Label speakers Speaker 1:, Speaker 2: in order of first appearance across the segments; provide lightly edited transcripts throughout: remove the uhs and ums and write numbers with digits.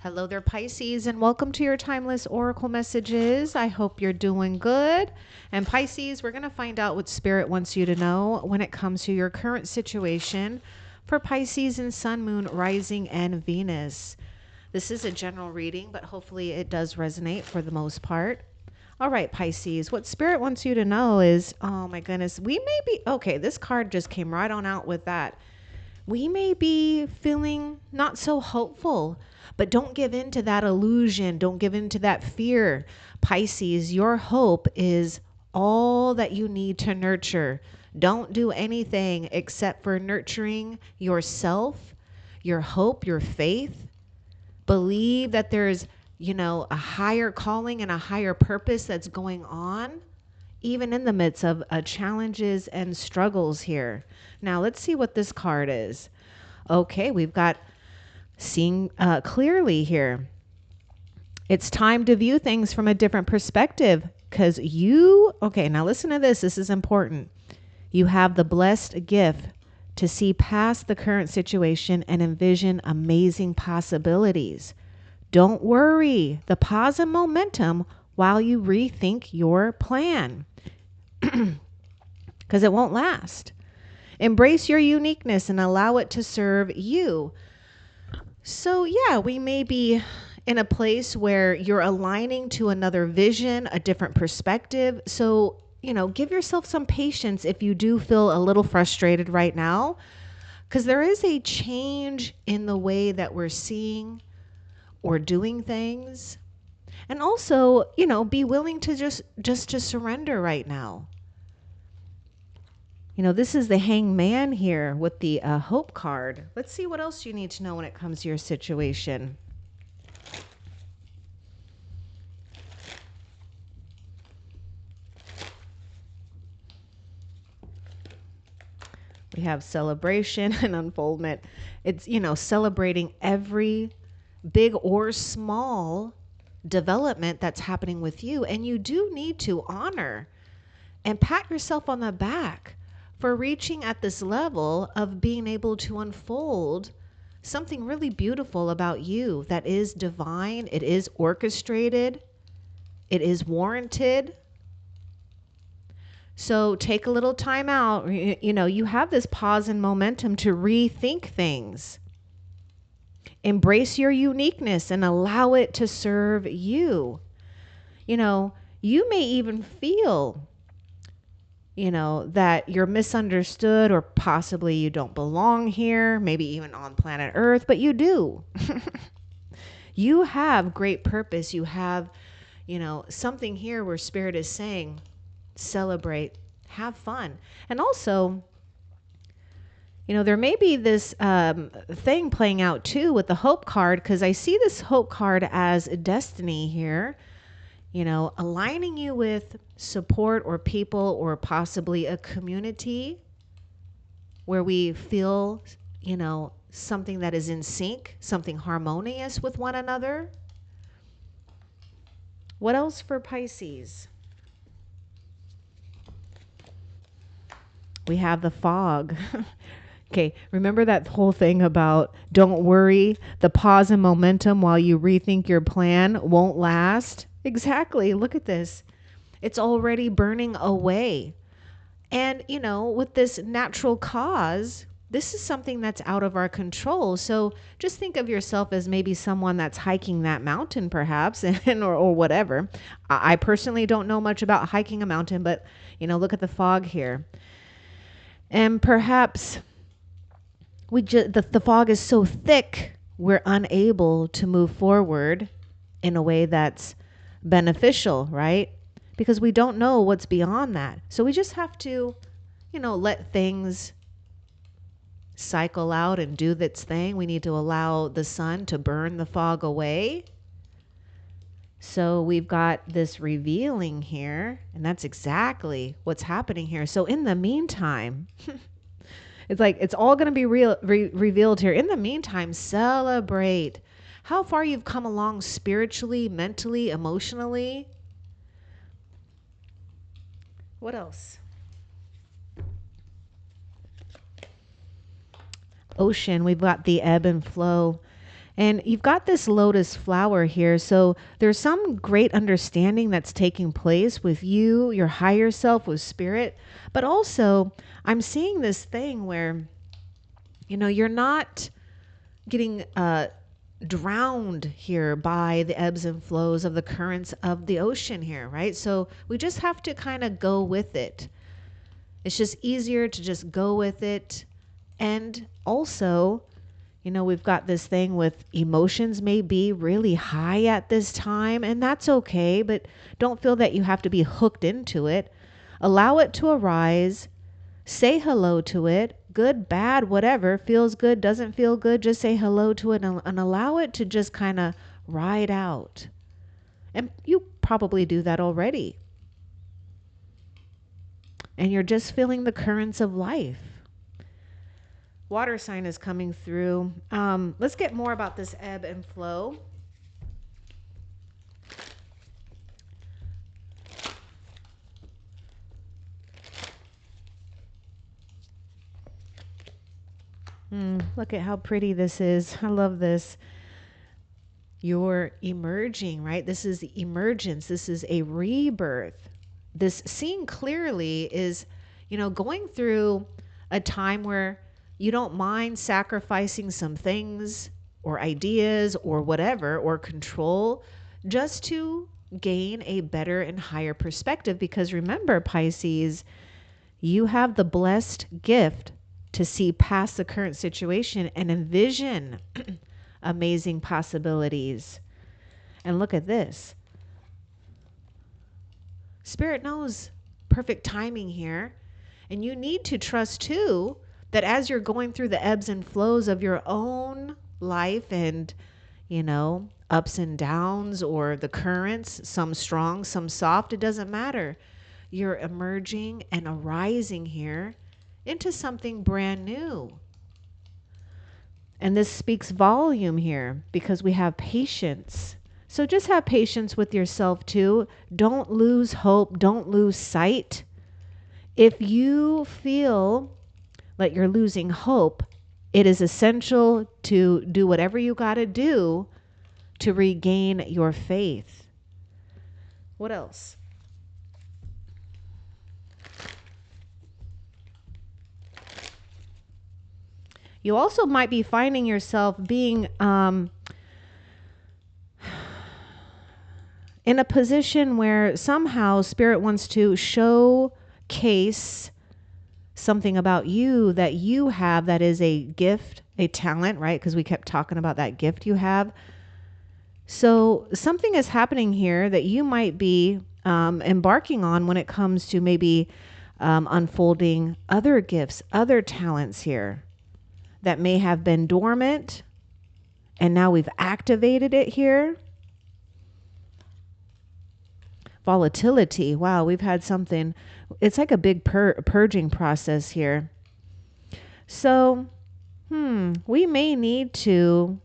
Speaker 1: Hello there, Pisces, and welcome to your timeless oracle messages. I hope you're doing good. And Pisces, we're going to find out what Spirit wants you to know when it comes to your current situation for Pisces and Sun, Moon, Rising, and Venus. This is a general reading, but hopefully it does resonate for the most part. All right, Pisces, what Spirit wants you to know is, oh my goodness, we may be, okay, this card just came right on out with that. We may be feeling not so hopeful, but don't give in to that illusion. Don't give in to that fear. Pisces, your hope is all that you need to nurture. Don't do anything except for nurturing yourself, your hope, your faith. Believe that there's, a higher calling and a higher purpose that's going on, even in the midst of challenges and struggles here. Now, let's see what this card is. Okay, we've got seeing clearly here. It's time to view things from a different perspective because okay, now listen to this. This is important. You have the blessed gift to see past the current situation and envision amazing possibilities. Don't worry. The pause and momentum while you rethink your plan because it won't last. Embrace your uniqueness and allow it to serve you. So yeah, we may be in a place where you're aligning to another vision, a different perspective. So, give yourself some patience if you do feel a little frustrated right now, because there is a change in the way that we're seeing or doing things. And also, be willing to just to surrender right now. This is the Hangman here with the Hope card. Let's see what else you need to know when it comes to your situation. We have celebration and unfoldment. It's, celebrating every big or small development that's happening with you. And you do need to honor and pat yourself on the back for reaching at this level of being able to unfold something really beautiful about you that is divine, it is orchestrated, it is warranted. So take a little time out. You have this pause and momentum to rethink things. Embrace your uniqueness and allow it to serve you. You may even feel that you're misunderstood or possibly you don't belong here, maybe even on planet Earth, but you do. You have great purpose. You have, something here where Spirit is saying, celebrate, have fun. And also, there may be this thing playing out too with the Hope card, because I see this Hope card as destiny here. Aligning you with support or people or possibly a community where we feel, something that is in sync, something harmonious with one another. What else for Pisces? We have the fog. Okay, remember that whole thing about don't worry, the pause and momentum while you rethink your plan won't last? Exactly. Look at this. It's already burning away. And, with this natural cause, this is something that's out of our control. So just think of yourself as maybe someone that's hiking that mountain, perhaps, or whatever. I personally don't know much about hiking a mountain, but, look at the fog here. And perhaps the fog is so thick, we're unable to move forward in a way that's beneficial, right? Because we don't know what's beyond that. So we just have to, let things cycle out and do its thing. We need to allow the sun to burn the fog away. So we've got this revealing here, and that's exactly what's happening here. So in the meantime, it's like it's all going to be revealed here. In the meantime, celebrate how far you've come along spiritually, mentally, emotionally. What else? Ocean, we've got the ebb and flow. And you've got this lotus flower here. So there's some great understanding that's taking place with you, your higher self, with spirit. But also, I'm seeing this thing where, you're not getting drowned here by the ebbs and flows of the currents of the ocean here, right? So we just have to kind of go with it. It's just easier to just go with it. And also, we've got this thing with emotions may be really high at this time, and that's okay, but don't feel that you have to be hooked into it. Allow it to arise. Say hello to it. Good, bad, whatever. Feels good, doesn't feel good. Just say hello to it and allow it to just kind of ride out. And you probably do that already. And you're just feeling the currents of life. Water sign is coming through. Let's get more about this ebb and flow. Look at how pretty this is. I love this. You're emerging, right? This is the emergence. This is a rebirth. This seeing clearly is, going through a time where you don't mind sacrificing some things or ideas or whatever or control just to gain a better and higher perspective. Because remember, Pisces, you have the blessed gift to see past the current situation and envision amazing possibilities. And look at this. Spirit knows perfect timing here. And you need to trust too that as you're going through the ebbs and flows of your own life and, ups and downs or the currents, some strong, some soft, it doesn't matter. You're emerging and arising here into something brand new. And this speaks volume here because we have patience. So just have patience with yourself too. Don't lose hope. Don't lose sight. If you feel like you're losing hope, it is essential to do whatever you got to do to regain your faith. What else? You also might be finding yourself being in a position where somehow Spirit wants to showcase something about you that you have that is a gift, a talent, right? Because we kept talking about that gift you have. So something is happening here that you might be embarking on when it comes to maybe unfolding other gifts, other talents here that may have been dormant, and now we've activated it here. Volatility. Wow, we've had something. It's like a big purging process here. So, we may need to,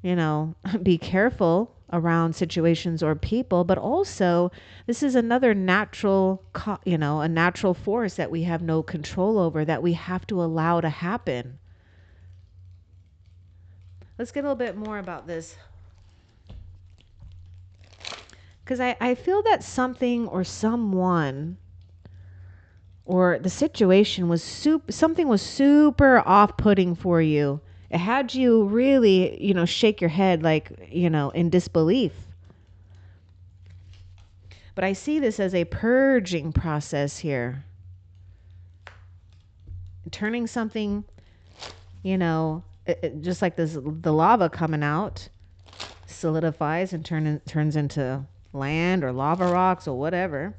Speaker 1: be careful around situations or people, but also this is another natural, a natural force that we have no control over, that we have to allow to happen. Let's get a little bit more about this. Because I feel that something or someone or the situation was something was super off-putting for you. It had you really, shake your head like, in disbelief. But I see this as a purging process here. Turning something, just like the lava coming out, solidifies and turns into land or lava rocks or whatever.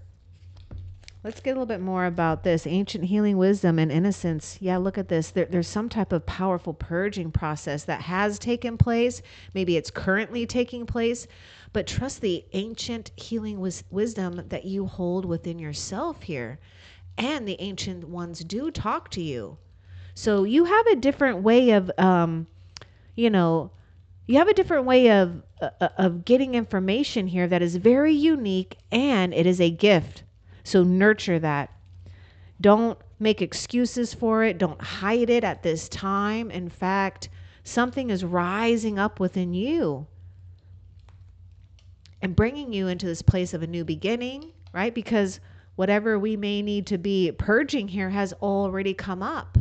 Speaker 1: Let's get a little bit more about this. Ancient healing wisdom and innocence. Yeah, look at this. There's some type of powerful purging process that has taken place. Maybe it's currently taking place. But trust the ancient healing wisdom that you hold within yourself here. And the ancient ones do talk to you. So you have a different way of, you have a different way of getting information here that is very unique, and it is a gift. So nurture that. Don't make excuses for it. Don't hide it at this time. In fact, Something is rising up within you and bringing you into this place of a new beginning, right? Because whatever we may need to be purging here has already come up.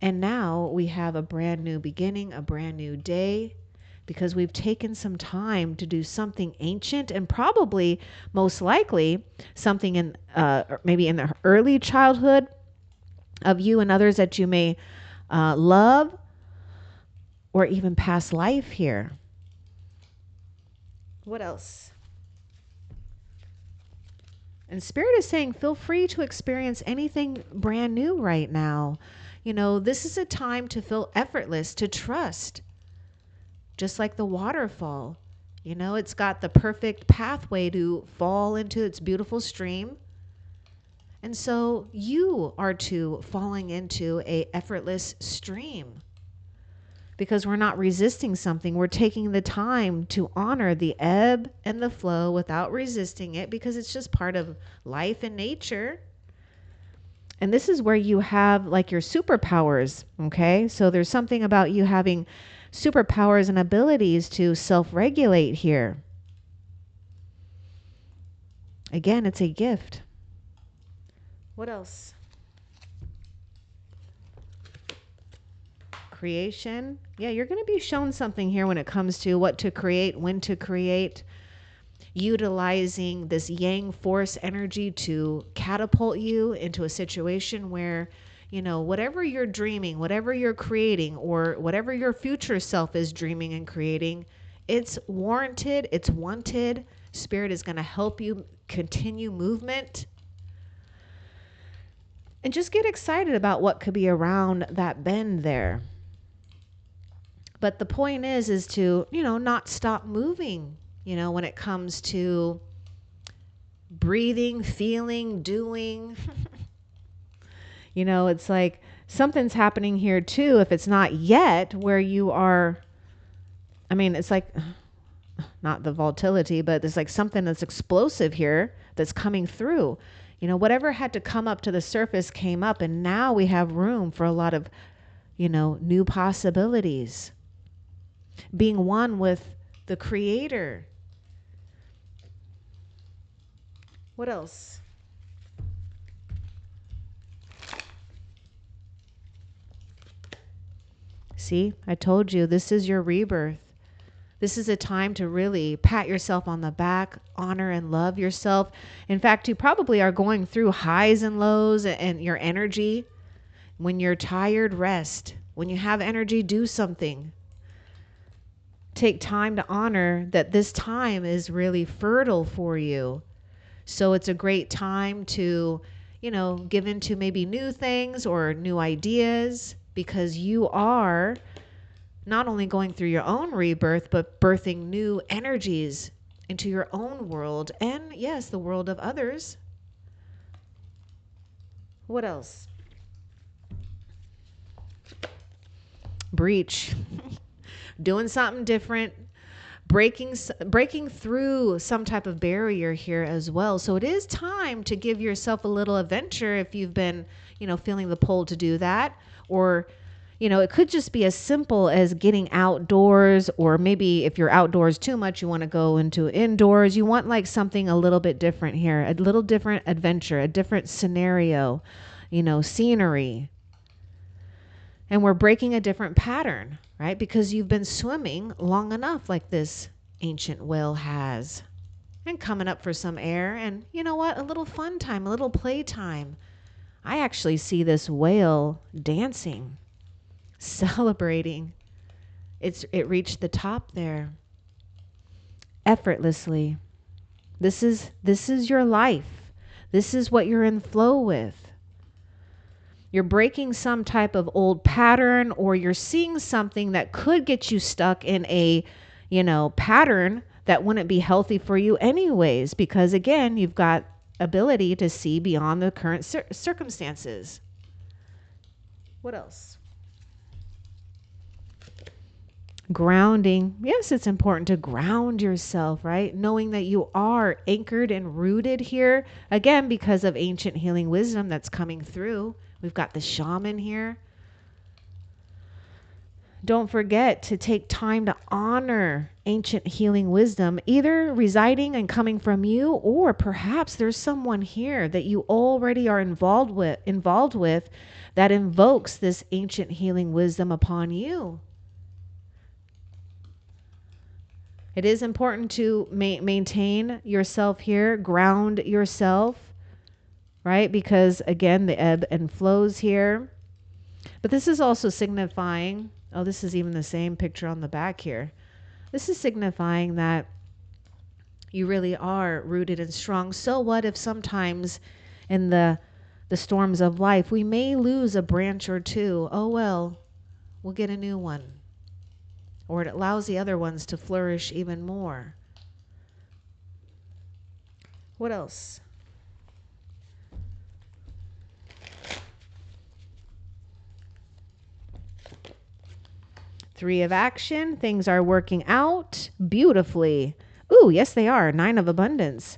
Speaker 1: And now we have a brand new beginning, a brand new day, because we've taken some time to do something ancient and probably most likely something in maybe in the early childhood of you and others that you may love, or even past life here. What else? And Spirit is saying, feel free to experience anything brand new right now. You know, this is a time to feel effortless, to trust. Just like the waterfall. You know, it's got the perfect pathway to fall into its beautiful stream. And so you are too falling into a effortless stream. Because we're not resisting something. We're taking the time to honor the ebb and the flow without resisting it, because it's just part of life and nature. And this is where you have like your superpowers, okay? So there's something about you having superpowers and abilities to self-regulate here. Again, it's a gift. What else? Creation. Yeah, you're going to be shown something here when it comes to what to create, when to create, utilizing this yang force energy to catapult you into a situation where, you know, whatever you're dreaming, whatever you're creating, or whatever your future self is dreaming and creating, it's warranted, it's wanted. Spirit is going to help you continue movement. And just get excited about what could be around that bend there. But the point is to, you know, not stop moving, you know, when it comes to breathing, feeling, doing. You know, it's like something's happening here too, if it's not yet, where you are, I mean, it's like, not the volatility, but there's like something that's explosive here that's coming through. You know, whatever had to come up to the surface came up, and now we have room for a lot of, you know, new possibilities. Being one with the Creator. What else? See, I told you, this is your rebirth. This is a time to really pat yourself on the back, honor and love yourself. In fact, you probably are going through highs and lows and your energy. When you're tired, rest. When you have energy, do something. Take time to honor that this time is really fertile for you. So it's a great time to, you know, give into maybe new things or new ideas, because you are not only going through your own rebirth, but birthing new energies into your own world and, yes, the world of others. What else? Breach. Doing something different, breaking through some type of barrier here as well. So it is time to give yourself a little adventure if you've been, you know, feeling the pull to do that. Or, you know, it could just be as simple as getting outdoors, or maybe if you're outdoors too much, you want to go into indoors. You want like something a little bit different here, a little different adventure, a different scenario, you know, scenery. And we're breaking a different pattern, right? Because you've been swimming long enough like this ancient whale has, and coming up for some air. And you know what? A little fun time, a little play time. I actually see this whale dancing, celebrating. It reached the top there effortlessly. This is your life. This is what you're in flow with. You're breaking some type of old pattern, or you're seeing something that could get you stuck in a, you know, pattern that wouldn't be healthy for you anyways, because again, you've got ability to see beyond the current circumstances. What else? Grounding. Yes, it's important to ground yourself, right? Knowing that you are anchored and rooted here, again, because of ancient healing wisdom that's coming through. We've got the shaman here. don't forget to take time to honor ancient healing wisdom, either residing and coming from you, or perhaps there's someone here that you already are involved with that invokes this ancient healing wisdom upon you. It is important to maintain yourself here, ground yourself, right? Because again, the ebb and flows here. But this is also signifying, oh, this is even the same picture on the back here. This is signifying that you really are rooted and strong. So what if sometimes in the storms of life, we may lose a branch or two? Oh, well, we'll get a new one. Or it allows the other ones to flourish even more. What else? Three of action. Things are working out beautifully. Ooh, yes, they are. Nine of abundance.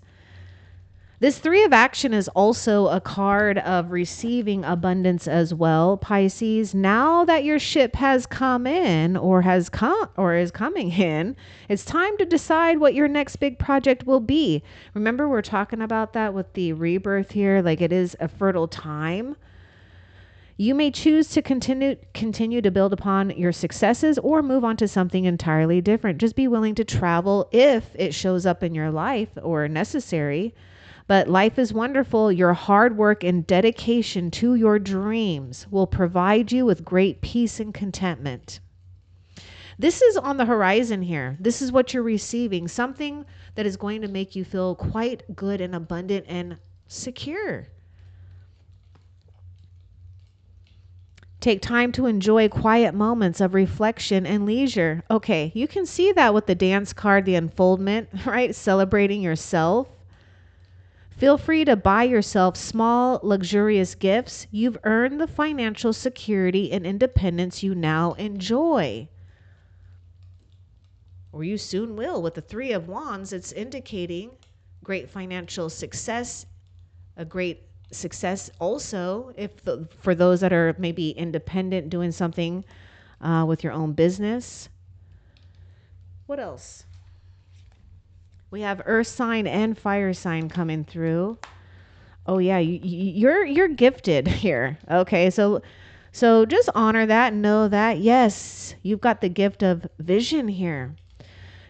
Speaker 1: This three of action is also a card of receiving abundance as well, Pisces. Now that your ship has come in or is coming in, it's time to decide what your next big project will be. Remember, we're talking about that with the rebirth here, like it is a fertile time. You may choose to continue to build upon your successes or move on to something entirely different. Just be willing to travel if it shows up in your life or necessary. But life is wonderful. Your hard work and dedication to your dreams will provide you with great peace and contentment. This is on the horizon here. This is what you're receiving. Something that is going to make you feel quite good and abundant and secure. Take time to enjoy quiet moments of reflection and leisure. Okay, you can see that with the dance card, the unfoldment, right? Celebrating yourself. Feel free to buy yourself small, luxurious gifts. You've earned the financial security and independence you now enjoy. Or you soon will. With the Three of Wands, it's indicating great financial success, a great success also for those that are maybe independent, doing something with your own business. What else? We have earth sign and fire sign coming through. Oh yeah, you're gifted here. Okay, so just honor that, know that yes, you've got the gift of vision here.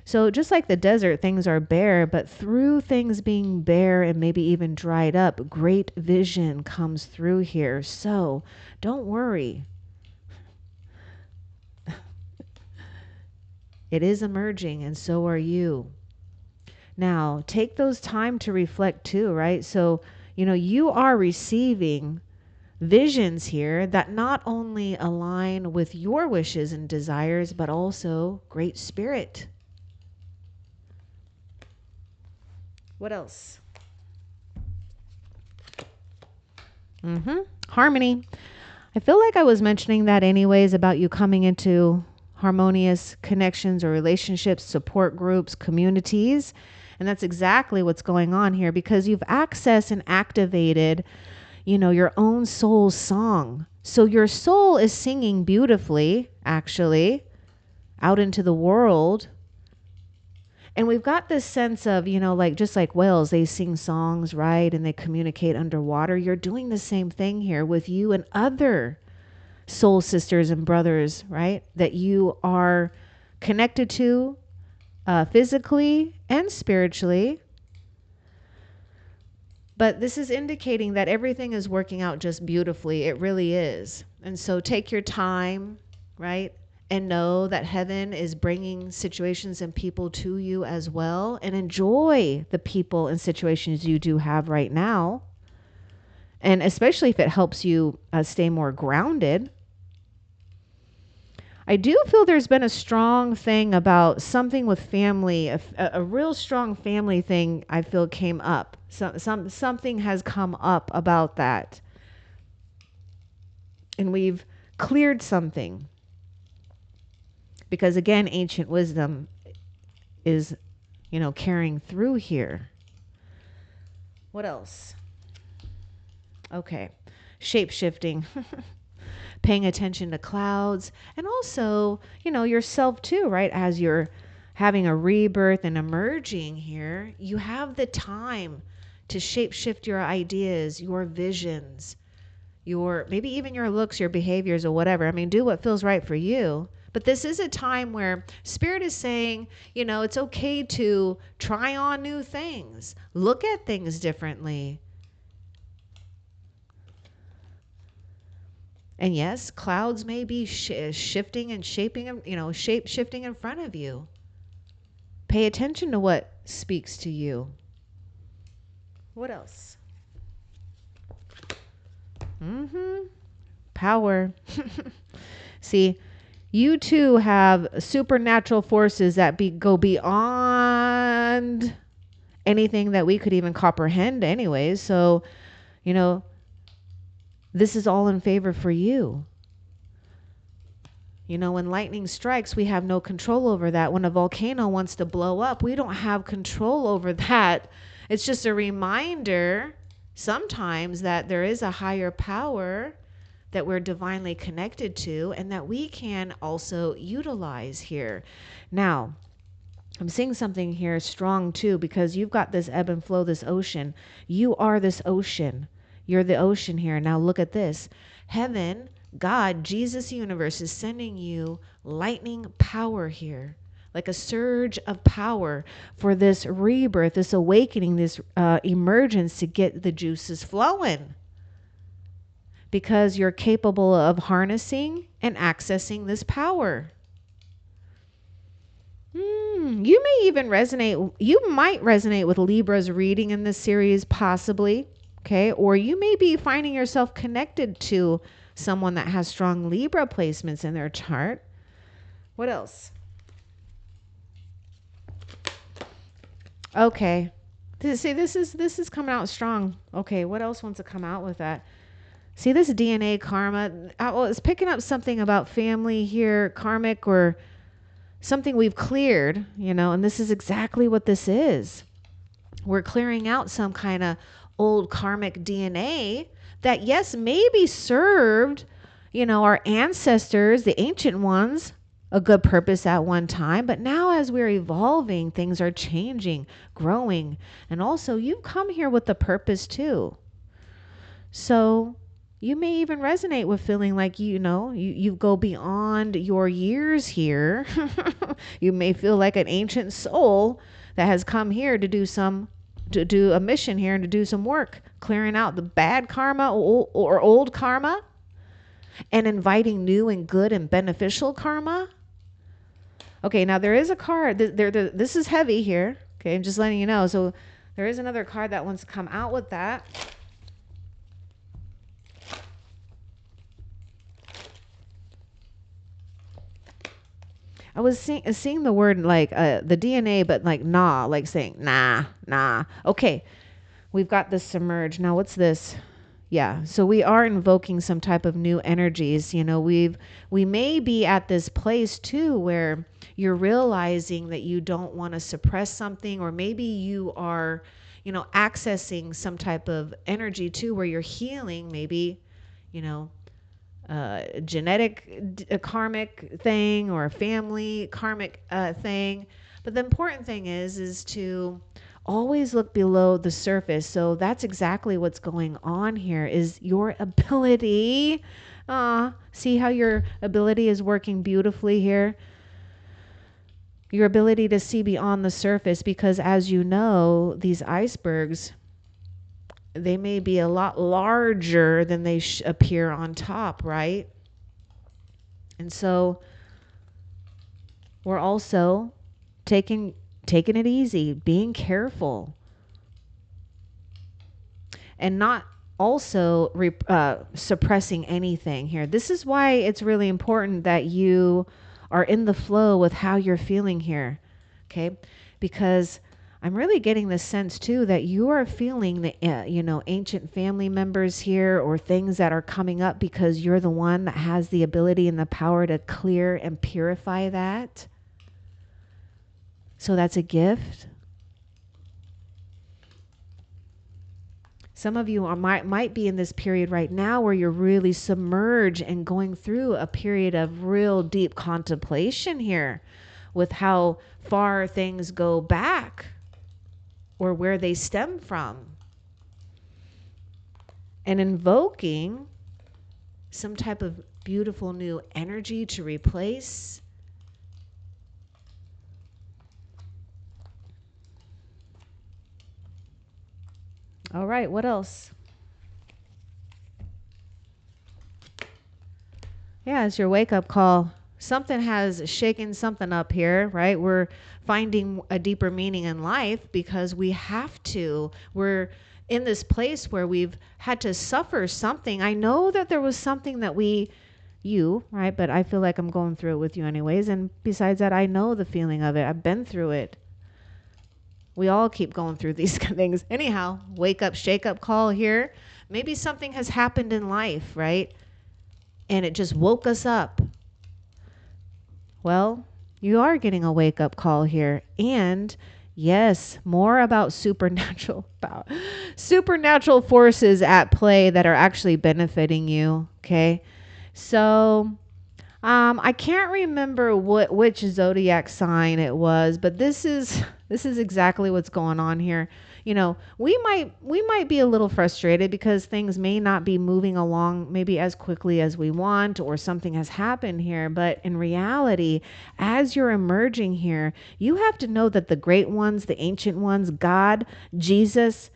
Speaker 1: So just like the desert, things are bare, but through things being bare and maybe even dried up, great vision comes through here. So don't worry. It is emerging, and so are you. Now, take those time to reflect too, right? So, you are receiving visions here that not only align with your wishes and desires, but also great spirit. What else? Harmony. I feel like I was mentioning that anyways about you coming into harmonious connections or relationships, support groups, communities. And that's exactly what's going on here because you've accessed and activated, your own soul's song. So your soul is singing beautifully, actually, out into the world. And we've got this sense of, like just like whales, they sing songs, right? And they communicate underwater. You're doing the same thing here with you and other soul sisters and brothers, right? That you are connected to physically and spiritually. But this is indicating that everything is working out just beautifully. It really is. And so take your time, right? And know that heaven is bringing situations and people to you as well. And enjoy the people and situations you do have right now. And especially if it helps you stay more grounded. I do feel there's been a strong thing about something with family, a real strong family thing I feel came up. Something has come up about that. And we've cleared something. Because again, ancient wisdom is, carrying through here. What else? Okay. Shape-shifting. paying attention to clouds, and also, yourself too, right? As you're having a rebirth and emerging here, you have the time to shape shift your ideas, your visions, your maybe even your looks, your behaviors, or whatever. I mean, do what feels right for you. But this is a time where Spirit is saying, it's okay to try on new things, look at things differently. And yes, clouds may be shifting and shaping, shape shifting in front of you. Pay attention to what speaks to you. What else? Power. See, you too have supernatural forces that go beyond anything that we could even comprehend anyways. So, this is all in favor for you. When lightning strikes, we have no control over that. When a volcano wants to blow up, we don't have control over that. It's just a reminder sometimes that there is a higher power that we're divinely connected to and that we can also utilize here. Now, I'm seeing something here strong too, because you've got this ebb and flow, this ocean. You are this ocean. You're the ocean here. Now look at this. Heaven, God, Jesus, universe is sending you lightning power here, like a surge of power for this rebirth, this awakening, this emergence to get the juices flowing. Because you're capable of harnessing and accessing this power. You may even you might resonate with Libra's reading in this series, possibly. Okay. Or you may be finding yourself connected to someone that has strong Libra placements in their chart. What else? Okay. See, this is coming out strong. Okay. What else wants to come out with that? See, this DNA karma, it's picking up something about family here, karmic, or something we've cleared, and this is exactly what this is. We're clearing out some kind of old karmic DNA that, yes, maybe served, our ancestors, the ancient ones, a good purpose at one time. But now as we're evolving, things are changing, growing. And also, you've come here with a purpose too. So you may even resonate with feeling like, you go beyond your years here. You may feel like an ancient soul that has come here to do a mission here and to do some work, clearing out the bad karma or old karma and inviting new and good and beneficial karma. Okay, now there is a card. This is heavy here. Okay, I'm just letting you know. So there is another card that wants to come out with that. I was seeing the word like the DNA, but like nah, like saying nah. Okay, we've got this submerge. Now what's this? Yeah, so we are invoking some type of new energies. We may be at this place too where you're realizing that you don't want to suppress something, or maybe you are, accessing some type of energy too where you're healing, maybe, genetic karmic thing or a family karmic thing. But the important thing is to always look below the surface. So that's exactly what's going on here, is your ability. See how your ability is working beautifully here? Your ability to see beyond the surface, because as you know, these icebergs, they may be a lot larger than they appear on top, right? And so we're also taking it easy, being careful, and not also suppressing anything here. This is why it's really important that you are in the flow with how you're feeling here, okay? Because I'm really getting the sense too that you are feeling the, ancient family members here, or things that are coming up, because you're the one that has the ability and the power to clear and purify that. So that's a gift. Some of you might be in this period right now where you're really submerged and going through a period of real deep contemplation here with how far things go back or where they stem from. And invoking some type of beautiful new energy to replace. All right, what else? Yeah, it's your wake-up call. Something has shaken something up here, right? We're finding a deeper meaning in life because we have to. We're in this place where we've had to suffer something. I know that there was something that right? But I feel like I'm going through it with you anyways. And besides that, I know the feeling of it. I've been through it. We all keep going through these things. Anyhow, wake up, shake up call here. Maybe something has happened in life, right? And it just woke us up. Well, you are getting a wake up call here. And yes, more about supernatural forces at play that are actually benefiting you. Okay. So I can't remember which zodiac sign it was, but this is exactly what's going on here. You know, we might be a little frustrated because things may not be moving along maybe as quickly as we want, or something has happened here. But in reality, as you're emerging here, you have to know that the great ones, the ancient ones, God, Jesus,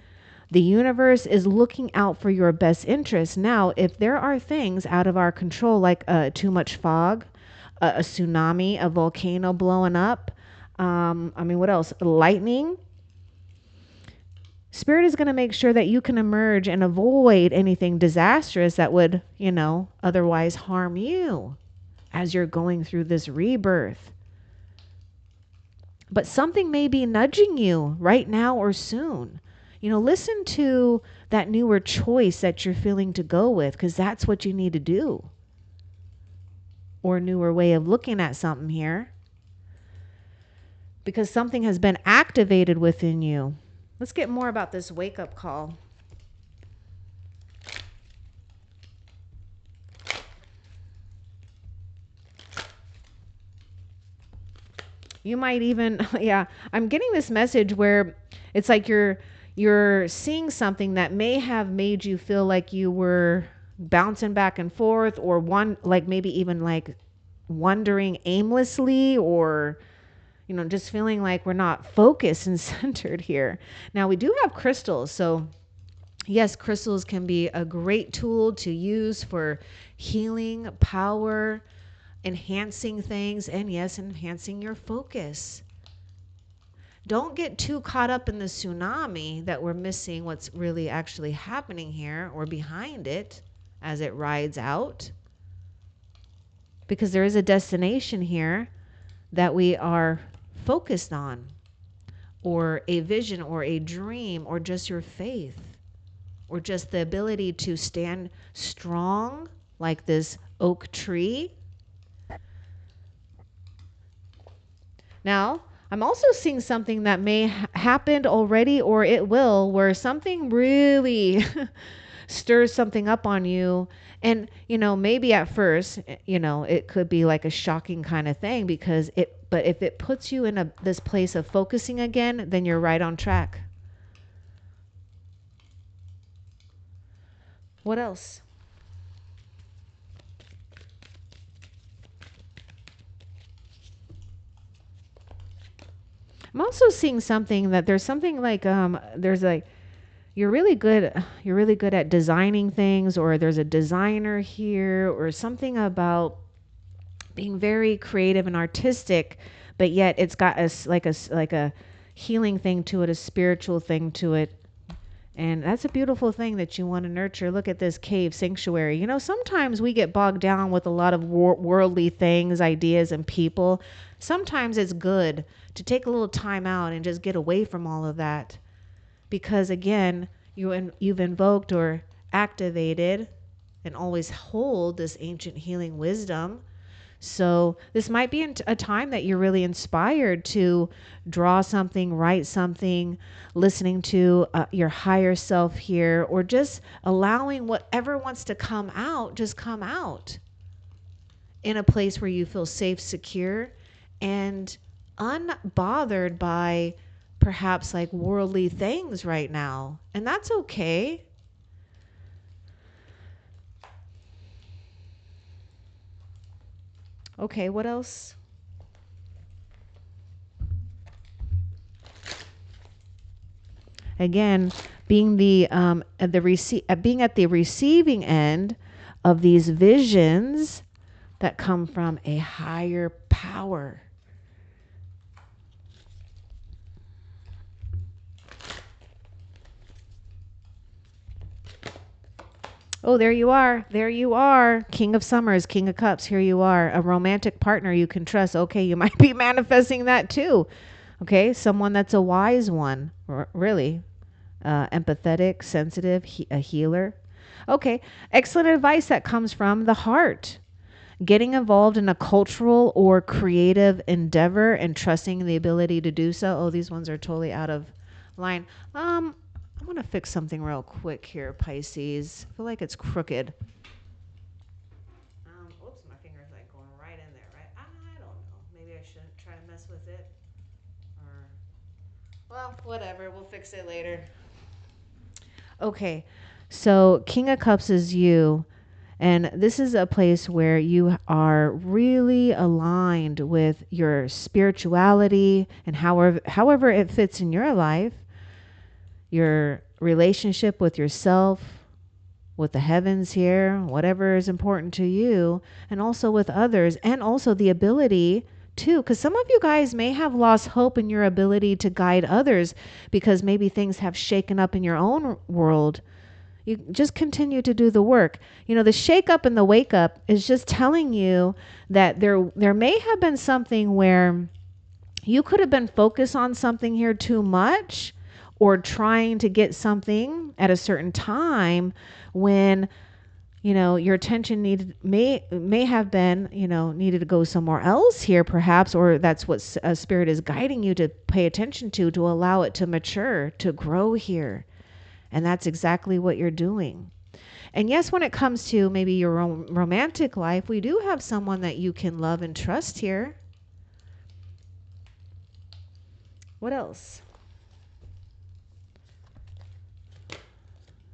Speaker 1: the universe is looking out for your best interests. Now, if there are things out of our control, like too much fog, a tsunami, a volcano blowing up, what else? Lightning. Spirit is going to make sure that you can emerge and avoid anything disastrous that would, otherwise harm you as you're going through this rebirth. But something may be nudging you right now or soon. Listen to that newer choice that you're feeling to go with, because that's what you need to do. Or a newer way of looking at something here. Because something has been activated within you. Let's get more about this wake-up call. You might even, I'm getting this message where it's like you're seeing something that may have made you feel like you were bouncing back and forth, or maybe even wandering aimlessly, or just feeling like we're not focused and centered here. Now, we do have crystals, so yes, crystals can be a great tool to use for healing, power, enhancing things, and yes, enhancing your focus. Don't get too caught up in the tsunami that we're missing what's really actually happening here or behind it as it rides out. Because there is a destination here that we are focused on, or a vision, or a dream, or just your faith, or just the ability to stand strong like this oak tree. Now, I'm also seeing something that may happened already, or it will, where something really stirs something up on you. And, maybe at first, it could be like a shocking kind of thing, but if it puts you in this place of focusing again, then you're right on track. What else? I'm also seeing something that there's something like you're really good at designing things, or there's a designer here, or something about being very creative and artistic, but yet it's got a healing thing to it, a spiritual thing to it. And that's a beautiful thing that you want to nurture. Look at this cave sanctuary. Sometimes we get bogged down with a lot of worldly things, ideas, and people. Sometimes it's good to take a little time out and just get away from all of that. Because again, you've invoked or activated and always hold this ancient healing wisdom. So this might be a time that you're really inspired to draw something, write something, listening to your higher self here, or just allowing whatever wants to come out, just come out in a place where you feel safe, secure, and unbothered by perhaps like worldly things right now. And that's okay. Okay, what else? Again, being being at the receiving end of these visions that come from a higher power. Oh, there you are. There you are. King of Summers, King of Cups. Here you are. A romantic partner you can trust. Okay, you might be manifesting that too. Okay, someone that's a wise one. Really. Empathetic, sensitive, a healer. Okay, excellent advice that comes from the heart. Getting involved in a cultural or creative endeavor and trusting the ability to do so. Oh, these ones are totally out of line. I want to fix something real quick here, Pisces. I feel like it's crooked. Oops, my finger's like going right in there, right? I don't know. Maybe I shouldn't try to mess with it. Or, well, whatever. We'll fix it later. Okay, so King of Cups is you. And this is a place where you are really aligned with your spirituality and however it fits in your life, your relationship with yourself, with the heavens here, whatever is important to you, and also with others, and also the ability to, because some of you guys may have lost hope in your ability to guide others because maybe things have shaken up in your own world. You just continue to do the work. You know, the shake up and the wake up is just telling you that there may have been something where you could have been focused on something here too much, or trying to get something at a certain time when, you know, your attention may have been, you know, needed to go somewhere else here perhaps, or that's what spirit is guiding you to pay attention to allow it to mature, to grow here. And that's exactly what you're doing. And yes, when it comes to maybe your romantic life, we do have someone that you can love and trust here. What else?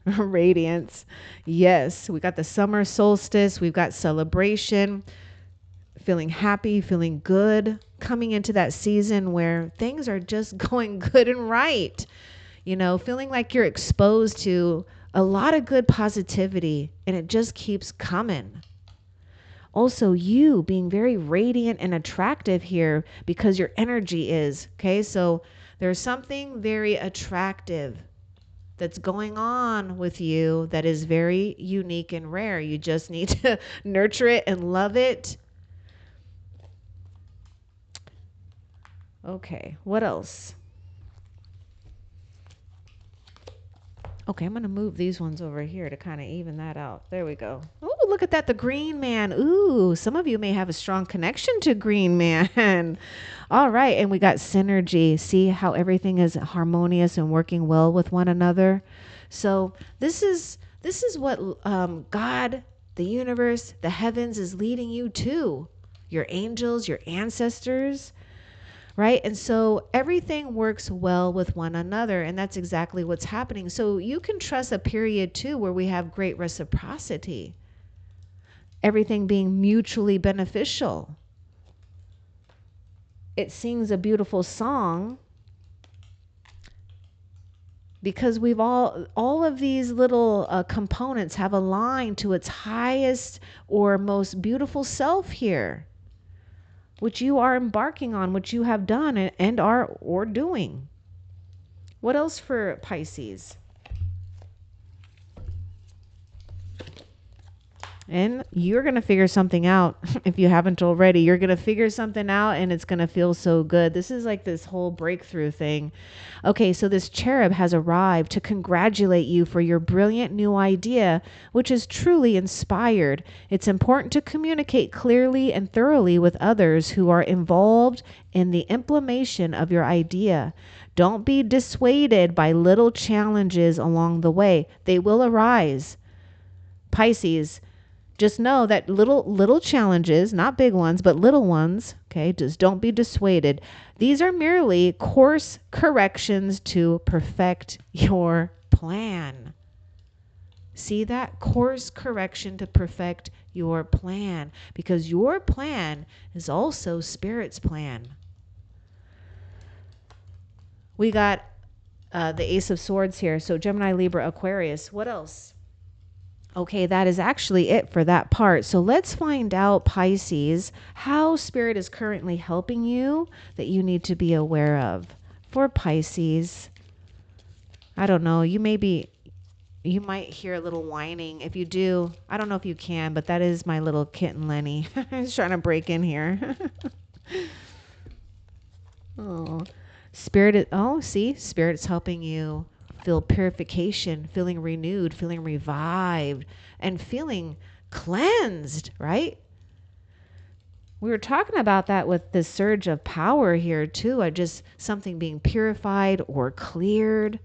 Speaker 1: Radiance. Yes, we got the summer solstice. We've got celebration, feeling happy, feeling good, coming into that season where things are just going good and right. You know, feeling like you're exposed to a lot of good positivity and it just keeps coming. Also, you being very radiant and attractive here because your energy is, okay? So there's something very attractive that's going on with you that is very unique and rare. You just need to nurture it and love it. Okay, what else? Okay, I'm going to move these ones over here to kind of even that out. There we go. Oh, look at that. The green man. Ooh, some of you may have a strong connection to green man. All right. And we got synergy. See how everything is harmonious and working well with one another. So this is what God, the universe, the heavens is leading you to. Your angels, your ancestors. Right? And so everything works well with one another. And that's exactly what's happening. So you can trust a period too where we have great reciprocity. Everything being mutually beneficial. It sings a beautiful song because we've all of these little components have aligned to its highest or most beautiful self here, which you are embarking on, which you have done and are or doing. What else for Pisces? And you're going to figure something out. If you haven't already, you're going to figure something out and it's going to feel so good. This is like this whole breakthrough thing. Okay, so this cherub has arrived to congratulate you for your brilliant new idea, which is truly inspired. It's important to communicate clearly and thoroughly with others who are involved in the implementation of your idea. Don't be dissuaded by little challenges along the way. They will arise. Pisces, just know that little challenges, not big ones, but little ones, okay, just don't be dissuaded. These are merely course corrections to perfect your plan. See that? Course correction to perfect your plan, because your plan is also Spirit's plan. We got the Ace of Swords here. So Gemini, Libra, Aquarius. What else? Okay, that is actually it for that part. So let's find out, Pisces, how Spirit is currently helping you that you need to be aware of. For Pisces, I don't know, you might hear a little whining. If you do, I don't know if you can, but that is my little kitten Lenny. He's trying to break in here. Oh, Spirit is helping you feel purification, feeling renewed, feeling revived, and feeling cleansed, right? We were talking about that with this surge of power here too, just something being purified or cleared.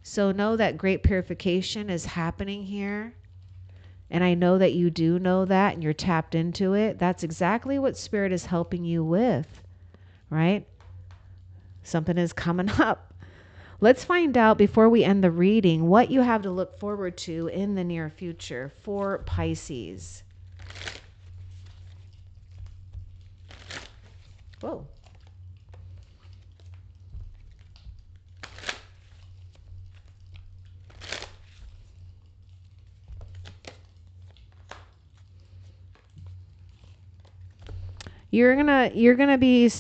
Speaker 1: So know that great purification is happening here. And I know that you do know that and you're tapped into it. That's exactly what Spirit is helping you with, right? Something is coming up. Let's find out before we end the reading what you have to look forward to in the near future for Pisces. Whoa. You're gonna be,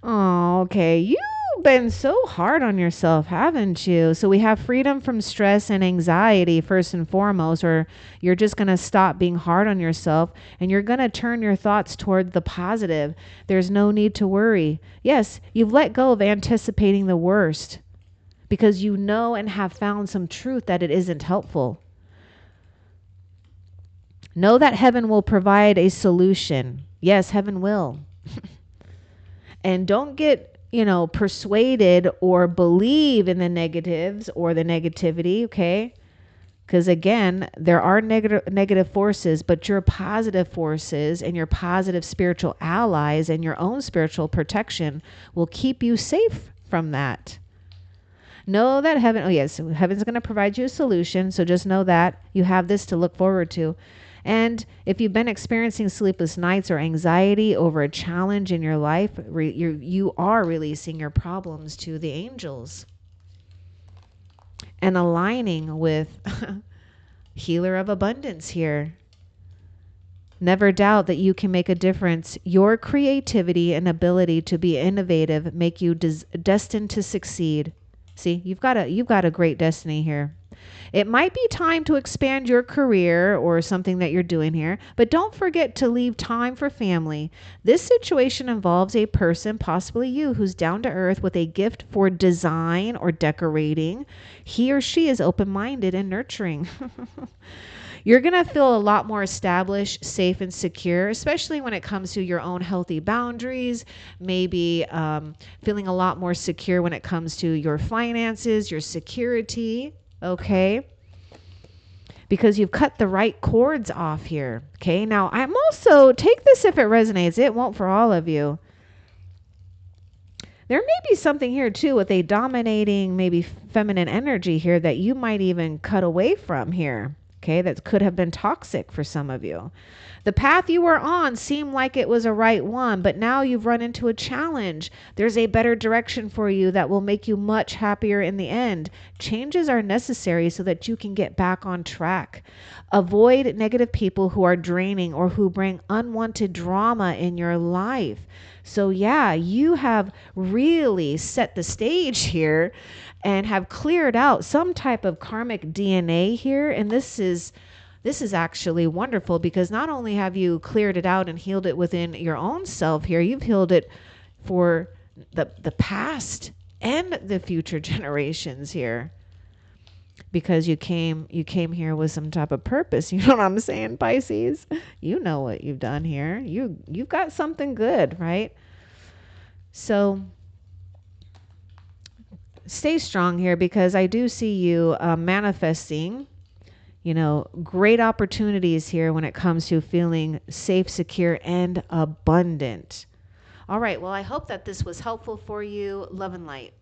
Speaker 1: oh, okay. You've been so hard on yourself, haven't you? So we have freedom from stress and anxiety first and foremost, or you're just gonna stop being hard on yourself and you're gonna turn your thoughts toward the positive. There's no need to worry. Yes, you've let go of anticipating the worst because you know and have found some truth that it isn't helpful. Know that heaven will provide a solution. Yes, heaven will. And don't get, persuaded or believe in the negatives or the negativity, okay? Because again, there are negative forces, but your positive forces and your positive spiritual allies and your own spiritual protection will keep you safe from that. Know that heaven's going to provide you a solution. So just know that you have this to look forward to. And if you've been experiencing sleepless nights or anxiety over a challenge in your life, you are releasing your problems to the angels and aligning with Healer of Abundance here. Never doubt that you can make a difference. Your creativity and ability to be innovative make you destined to succeed. See, you've got a great destiny here. It might be time to expand your career or something that you're doing here, but don't forget to leave time for family. This situation involves a person, possibly you, who's down to earth with a gift for design or decorating. He or she is open-minded and nurturing. You're going to feel a lot more established, safe, and secure, especially when it comes to your own healthy boundaries, maybe feeling a lot more secure when it comes to your finances, your security, okay? Because you've cut the right cords off here, okay? Now, I'm also, take this if it resonates. It won't for all of you. There may be something here, too, with a dominating, maybe feminine energy here that you might even cut away from here. Okay, that could have been toxic for some of you. The path you were on seemed like it was a right one, but now you've run into a challenge. There's a better direction for you that will make you much happier in the end. Changes are necessary so that you can get back on track. Avoid negative people who are draining or who bring unwanted drama in your life. So yeah, you have really set the stage here and have cleared out some type of karmic DNA here. And this is actually wonderful, because not only have you cleared it out and healed it within your own self here, you've healed it for the past and the future generations here, because you came here with some type of purpose. You know what I'm saying, Pisces? You know what you've done here. You've got something good, right? So stay strong here, because I do see you manifesting, great opportunities here when it comes to feeling safe, secure, and abundant. All right. Well, I hope that this was helpful for you. Love and light.